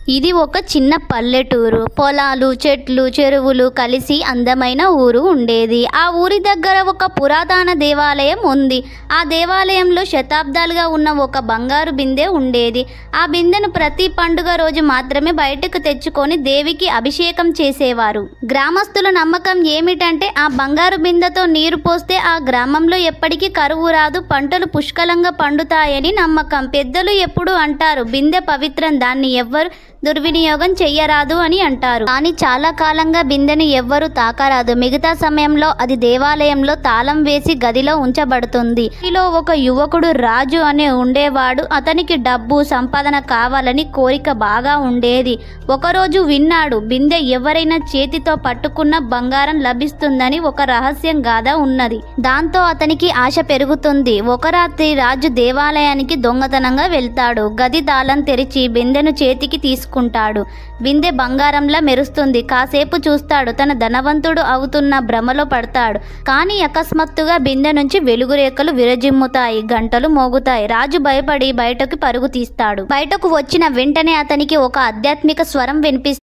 ఇది ఒక చిన్న పల్లెటూరు. పొలాలు, చెట్లు, చెరువులు కలిసి అందమైన ఊరు ఉండేది. ఆ ఊరి దగ్గర ఒక పురాతన దేవాలయం ఉంది. ఆ దేవాలయంలో శతాబ్దాలుగా ఉన్న ఒక బంగారు బిందె ఉండేది. ఆ బిందెను ప్రతి పండుగ రోజు మాత్రమే బయటకు తెచ్చుకొని దేవికి అభిషేకం చేసేవారు. గ్రామస్తుల నమ్మకం ఏమిటంటే ఆ బంగారు బిందెతో నీరు పోస్తే ఆ గ్రామంలో ఎప్పటికీ కరువు రాదు, పంటలు పుష్కలంగా పండుతాయని నమ్మకం. పెద్దలు ఎప్పుడు అంటారు, బిందె పవిత్రం, దాన్ని ఎవ్వరు దుర్వినియోగం చెయ్యరాదు అని అంటారు. కానీ చాలా కాలంగా బిందెను ఎవ్వరూ తాకరాదు. మిగతా సమయంలో అది దేవాలయంలో తాళం వేసి గదిలో ఉంచబడుతుంది. ఇందులో ఒక యువకుడు రాజు అనే ఉండేవాడు. అతనికి డబ్బు, సంపాదన కావాలని కోరిక బాగా ఉండేది. ఒకరోజు విన్నాడు, బిందె ఎవరైనా చేతితో పట్టుకున్న బంగారం లభిస్తుందని ఒక రహస్యం గాథ ఉన్నది. దాంతో అతనికి ఆశ పెరుగుతుంది. ఒక రాత్రి రాజు దేవాలయానికి దొంగతనంగా వెళ్తాడు. గది తాళం తెరిచి బిందెను చేతికి తీసుకుంటాడు. బిందె బంగారంలా మెరుస్తుంది. కాసేపు చూస్తాడు. తన ధనవంతుడు అవుతున్న భ్రమలో పడతాడు. కానీ అకస్మాత్తుగా బిందె నుంచి వెలుగురేఖలు విరజిమ్ముతాయి. గంటలు మోగుతాయి. రాజు భయపడి బయటకు పరుగు తీస్తాడు. బయటకు వచ్చిన వెంటనే అతనికి ఒక ఆధ్యాత్మిక స్వరం వినిపిస్తుంది.